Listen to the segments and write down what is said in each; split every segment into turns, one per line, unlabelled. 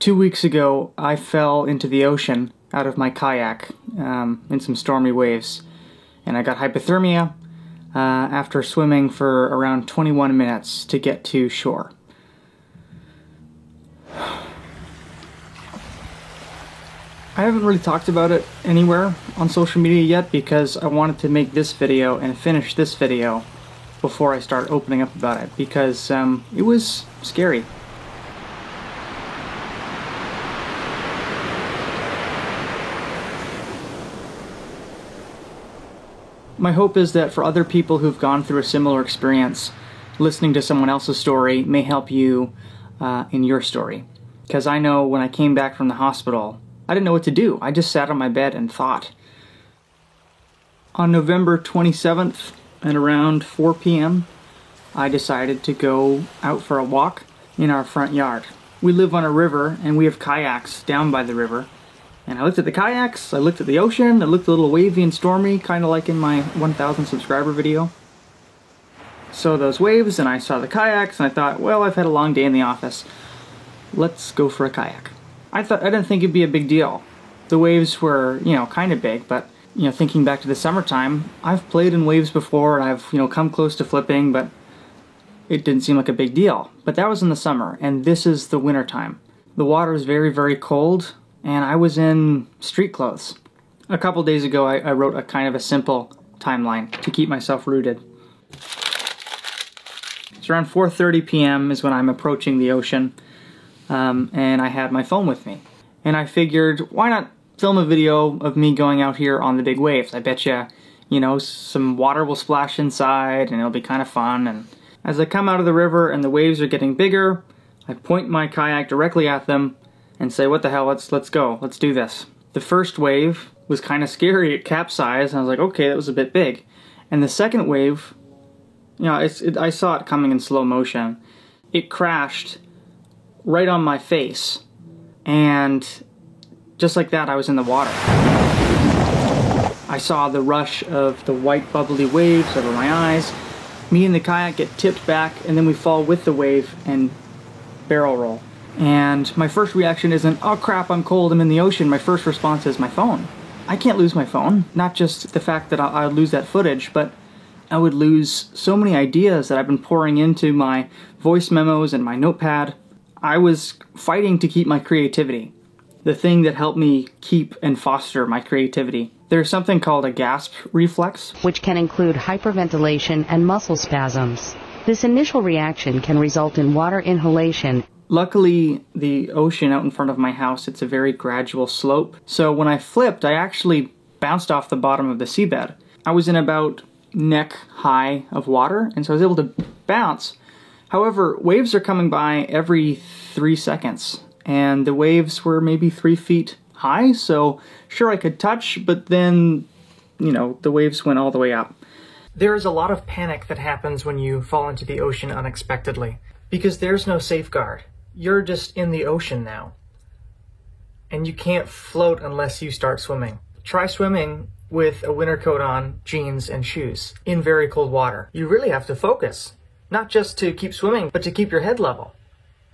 2 weeks ago, I fell into the ocean out of my kayak in some stormy waves, and I got hypothermia after swimming for around 21 minutes to get to shore. I haven't really talked about it anywhere on social media yet because I wanted to make this video and finish this video before I start opening up about it, because it was scary. My hope is that for other people who've gone through a similar experience, listening to someone else's story may help you in your story. Because I know when I came back from the hospital, I didn't know what to do. I just sat on my bed and thought. On November 27th at around 4 p.m., I decided to go out for a walk in our front yard. We live on a river and we have kayaks down by the river. And I looked at the kayaks, I looked at the ocean, it looked a little wavy and stormy, kind of like in my 1,000 subscriber video. Saw those waves and I saw the kayaks and I thought, well, I've had a long day in the office. Let's go for a kayak. I didn't think it'd be a big deal. The waves were, kind of big, but, thinking back to the summertime, I've played in waves before and I've, come close to flipping, but it didn't seem like a big deal. But that was in the summer, and this is the winter time. The water is very, very cold, and I was in street clothes. A couple days ago, I wrote a kind of a simple timeline to keep myself rooted. It's around 4:30 p.m. is when I'm approaching the ocean. And I had my phone with me. And I figured, why not film a video of me going out here on the big waves? I bet you, some water will splash inside and it'll be kind of fun. And as I come out of the river and the waves are getting bigger, I point my kayak directly at them and say, what the hell, let's go, let's do this. The first wave was kind of scary. It capsized and I was like, okay, that was a bit big. And the second wave, I saw it coming in slow motion. It crashed right on my face, and just like that I was in the water. I saw the rush of the white bubbly waves over my eyes. Me and the kayak get tipped back, and then we fall with the wave and barrel roll. And my first reaction isn't, oh crap, I'm cold, I'm in the ocean. My first response is my phone. I can't lose my phone. Not just the fact that I would lose that footage, but I would lose so many ideas that I've been pouring into my voice memos and my notepad. I was fighting to keep my creativity, the thing that helped me keep and foster my creativity. There's something called a gasp reflex,
which can include hyperventilation and muscle spasms. This initial reaction can result in water inhalation.
Luckily, the ocean out in front of my house, it's a very gradual slope. So when I flipped, I actually bounced off the bottom of the seabed. I was in about neck high of water, and so I was able to bounce. However, waves are coming by every 3 seconds, and the waves were maybe 3 feet high, so sure I could touch, but then, the waves went all the way up. There is a lot of panic that happens when you fall into the ocean unexpectedly, because there's no safeguard. You're just in the ocean now, and you can't float unless you start swimming. Try swimming with a winter coat on, jeans, and shoes in very cold water. You really have to focus. Not just to keep swimming, but to keep your head level.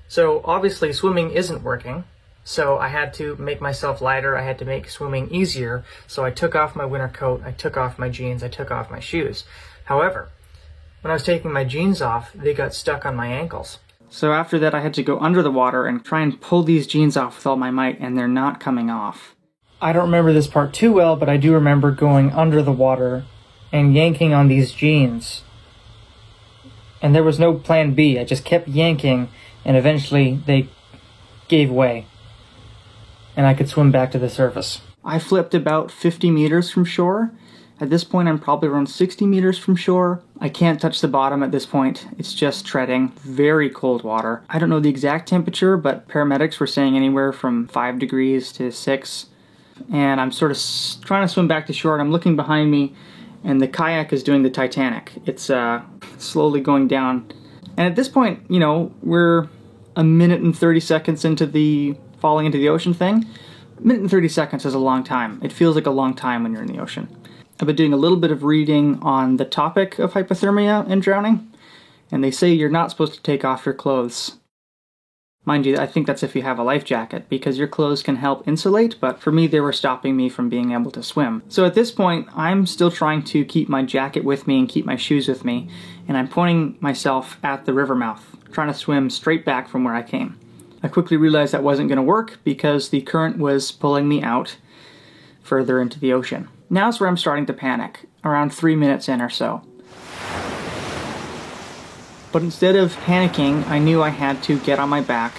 So obviously swimming isn't working, so I had to make myself lighter, I had to make swimming easier, so I took off my winter coat, I took off my jeans, I took off my shoes. However, when I was taking my jeans off, they got stuck on my ankles. So after that I had to go under the water and try and pull these jeans off with all my might, and they're not coming off. I don't remember this part too well, but I do remember going under the water and yanking on these jeans. And there was no plan B. I just kept yanking, and eventually they gave way. And I could swim back to the surface. I flipped about 50 meters from shore. At this point, I'm probably around 60 meters from shore. I can't touch the bottom at this point. It's just treading. Very cold water. I don't know the exact temperature, but paramedics were saying anywhere from 5 degrees to 6. And I'm sort of trying to swim back to shore, and I'm looking behind me, and the kayak is doing the Titanic. It's slowly going down. And at this point, we're a minute and 30 seconds into the falling into the ocean thing. A minute and 30 seconds is a long time. It feels like a long time when you're in the ocean. I've been doing a little bit of reading on the topic of hypothermia and drowning, and they say you're not supposed to take off your clothes. Mind you, I think that's if you have a life jacket, because your clothes can help insulate, but for me, they were stopping me from being able to swim. So at this point, I'm still trying to keep my jacket with me and keep my shoes with me, and I'm pointing myself at the river mouth, trying to swim straight back from where I came. I quickly realized that wasn't going to work because the current was pulling me out further into the ocean. Now's where I'm starting to panic, around 3 minutes in or so. But instead of panicking, I knew I had to get on my back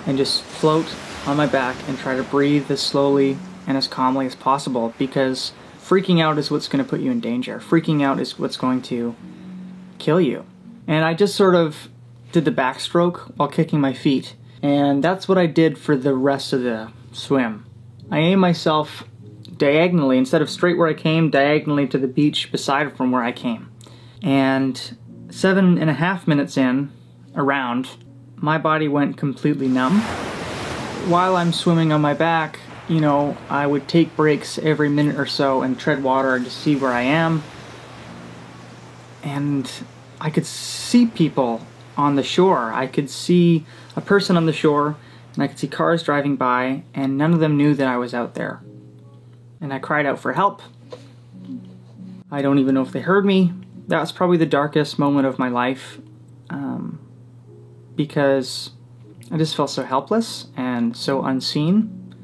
and just float on my back and try to breathe as slowly and as calmly as possible, because freaking out is what's going to put you in danger. Freaking out is what's going to kill you. And I just sort of did the backstroke while kicking my feet. And that's what I did for the rest of the swim. I aimed myself diagonally, instead of straight where I came, diagonally to the beach beside from where I came. And 7.5 minutes in, around, my body went completely numb. While I'm swimming on my back, you know, I would take breaks every minute or so and tread water to see where I am. And I could see people on the shore. I could see a person on the shore, and I could see cars driving by, and none of them knew that I was out there. And I cried out for help. I don't even know if they heard me. That was probably the darkest moment of my life, because I just felt so helpless and so unseen.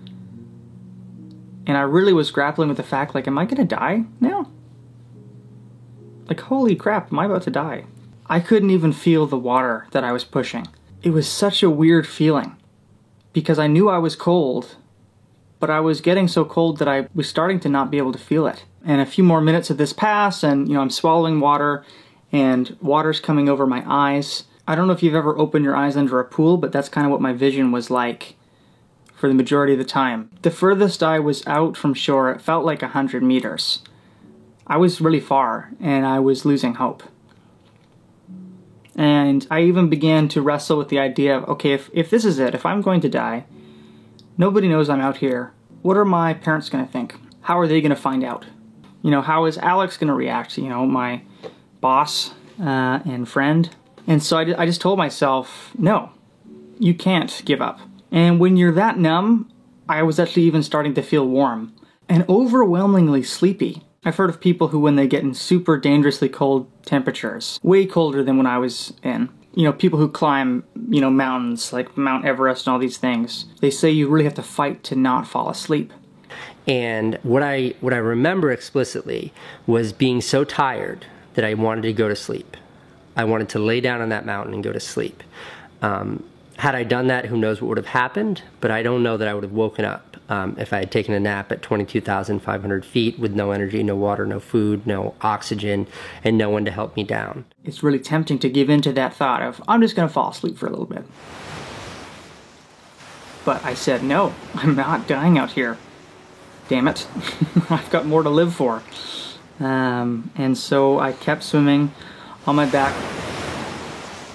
And I really was grappling with the fact, like, am I gonna die now? Like, holy crap, am I about to die? I couldn't even feel the water that I was pushing. It was such a weird feeling, because I knew I was cold, but I was getting so cold that I was starting to not be able to feel it. And a few more minutes of this pass, and you know, I'm swallowing water, and water's coming over my eyes. I don't know if you've ever opened your eyes under a pool, but that's kind of what my vision was like for the majority of the time. The furthest I was out from shore, it felt like 100 meters. I was really far, and I was losing hope. And I even began to wrestle with the idea of, okay, if this is it, if I'm going to die, nobody knows I'm out here, what are my parents going to think? How are they going to find out? You know, how is Alex going to react? You know, my boss and friend. And so I just told myself, no, you can't give up. And when you're that numb, I was actually even starting to feel warm and overwhelmingly sleepy. I've heard of people who, when they get in super dangerously cold temperatures, way colder than when I was in, you know, people who climb, you know, mountains like Mount Everest and all these things, they say you really have to fight to not fall asleep.
And what I remember explicitly was being so tired that I wanted to go to sleep. I wanted to lay down on that mountain and go to sleep. Had I done that, who knows what would have happened, but I don't know that I would have woken up if I had taken a nap at 22,500 feet with no energy, no water, no food, no oxygen, and no one to help me down.
It's really tempting to give in to that thought of, I'm just going to fall asleep for a little bit. But I said, no, I'm not dying out here. Damn it. I've got more to live for. And so I kept swimming on my back.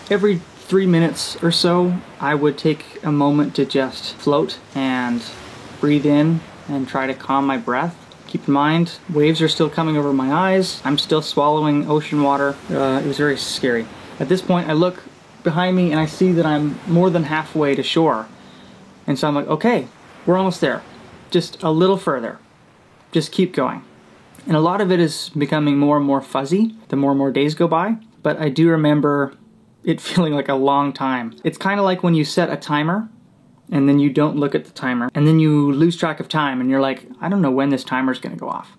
Every 3 minutes or so, I would take a moment to just float and breathe in and try to calm my breath. Keep in mind, waves are still coming over my eyes. I'm still swallowing ocean water. It was very scary. At this point, I look behind me and I see that I'm more than halfway to shore. And so I'm like, okay, we're almost there. Just a little further. Just keep going. And a lot of it is becoming more and more fuzzy the more and more days go by. But I do remember it feeling like a long time. It's kind of like when you set a timer and then you don't look at the timer and then you lose track of time and you're like, I don't know when this timer's going to go off.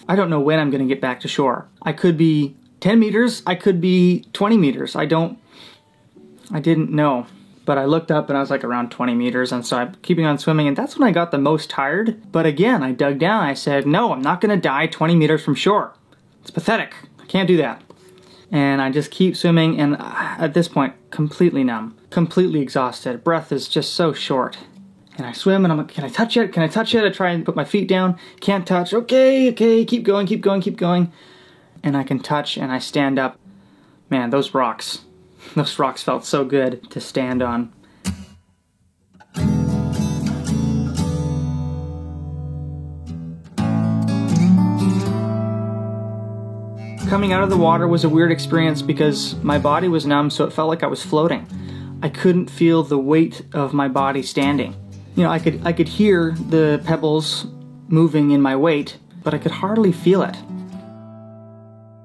I don't know when I'm going to get back to shore. I could be 10 meters, I could be 20 meters. I didn't know. But I looked up and I was like around 20 meters, and so I'm keeping on swimming, and that's when I got the most tired. But again, I dug down. I said, no, I'm not going to die 20 meters from shore. It's pathetic. I can't do that. And I just keep swimming, and at this point, completely numb, completely exhausted. Breath is just so short. And I swim, and I'm like, can I touch it? Can I touch it? I try and put my feet down. Can't touch. Okay, keep going, keep going, keep going. And I can touch, and I stand up. Man, those rocks felt so good to stand on. Coming out of the water was a weird experience because my body was numb, so it felt like I was floating. I couldn't feel the weight of my body standing. You know, I could hear the pebbles moving in my weight, but I could hardly feel it.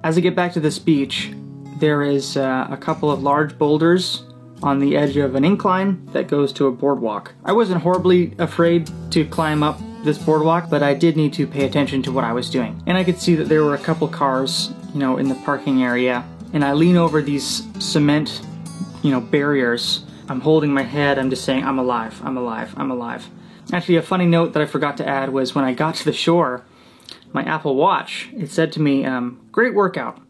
As I get back to this beach, there is a couple of large boulders on the edge of an incline that goes to a boardwalk. I wasn't horribly afraid to climb up this boardwalk, but I did need to pay attention to what I was doing. And I could see that there were a couple cars, you know, in the parking area, and I lean over these cement, you know, barriers. I'm holding my head, I'm just saying, I'm alive, I'm alive, I'm alive. Actually, a funny note that I forgot to add was when I got to the shore, my Apple Watch, it said to me, great workout.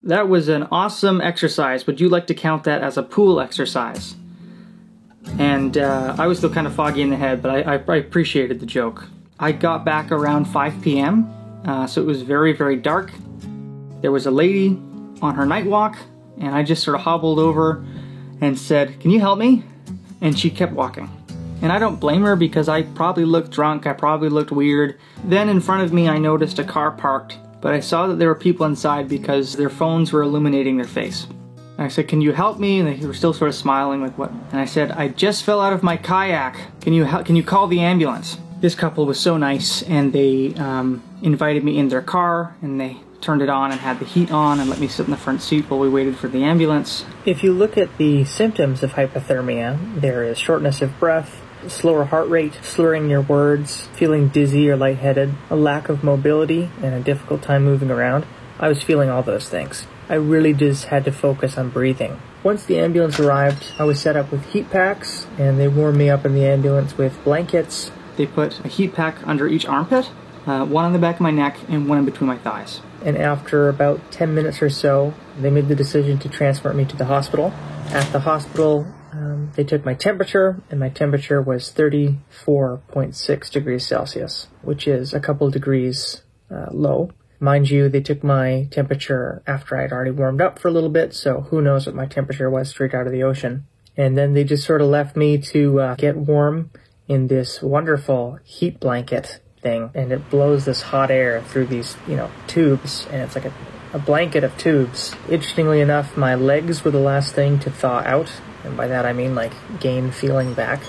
That was an awesome exercise. Would you like to count that as a pool exercise? And I was still kind of foggy in the head, but I appreciated the joke. I got back around 5 p.m., so it was very, very dark. There was a lady on her night walk, and I just sort of hobbled over and said, "Can you help me?" And she kept walking. And I don't blame her because I probably looked drunk, I probably looked weird. Then in front of me I noticed a car parked, but I saw that there were people inside because their phones were illuminating their face. And I said, "Can you help me?" And they were still sort of smiling, like, "What?" And I said, "I just fell out of my kayak. Can you call the ambulance?" This couple was so nice, and they invited me in their car, and they turned it on and had the heat on and let me sit in the front seat while we waited for the ambulance. If you look at the symptoms of hypothermia, there is shortness of breath, slower heart rate, slurring your words, feeling dizzy or lightheaded, a lack of mobility, and a difficult time moving around. I was feeling all those things. I really just had to focus on breathing. Once the ambulance arrived, I was set up with heat packs, and they warmed me up in the ambulance with blankets. They put a heat pack under each armpit, one on the back of my neck and one in between my thighs. And after about 10 minutes or so, they made the decision to transport me to the hospital. At the hospital, they took my temperature, and my temperature was 34.6 degrees Celsius, which is a couple degrees low. Mind you, they took my temperature after I'd already warmed up for a little bit, so who knows what my temperature was straight out of the ocean. And then they just sort of left me to get warm in this wonderful heat blanket thing, and it blows this hot air through these, you know, tubes, and it's like a blanket of tubes. Interestingly enough, my legs were the last thing to thaw out, and by that I mean like gain feeling back.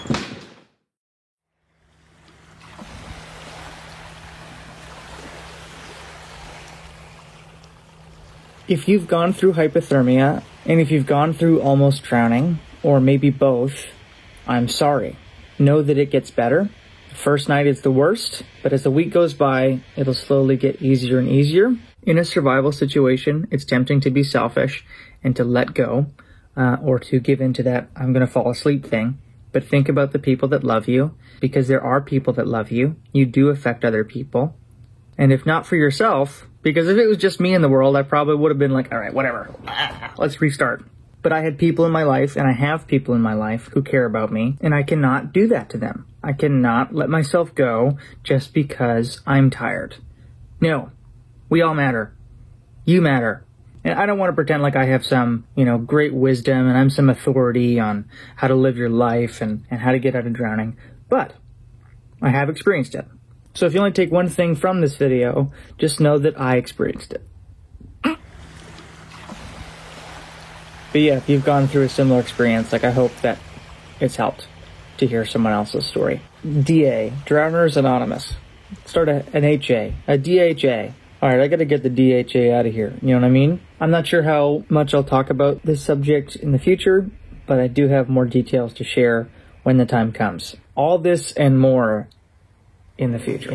If you've gone through hypothermia, and if you've gone through almost drowning, or maybe both, I'm sorry. Know that it gets better. The first night is the worst, but as the week goes by, it'll slowly get easier and easier. In a survival situation, it's tempting to be selfish and to let go, or to give in to that I'm going to fall asleep thing. But think about the people that love you, because there are people that love you. You do affect other people. And if not for yourself, because if it was just me in the world, I probably would have been like, all right, whatever, let's restart. But I had people in my life, and I have people in my life who care about me, and I cannot do that to them. I cannot let myself go just because I'm tired. No, we all matter. You matter. And I don't want to pretend like I have some, you know, great wisdom and I'm some authority on how to live your life and how to get out of drowning, but I have experienced it. So if you only take one thing from this video, just know that I experienced it. But yeah, if you've gone through a similar experience, like I hope that it's helped to hear someone else's story. DA, Drowners Anonymous. Start an HA, a DHA. Alright, I gotta get the DHA out of here, you know what I mean? I'm not sure how much I'll talk about this subject in the future, but I do have more details to share when the time comes. All this and more in the future.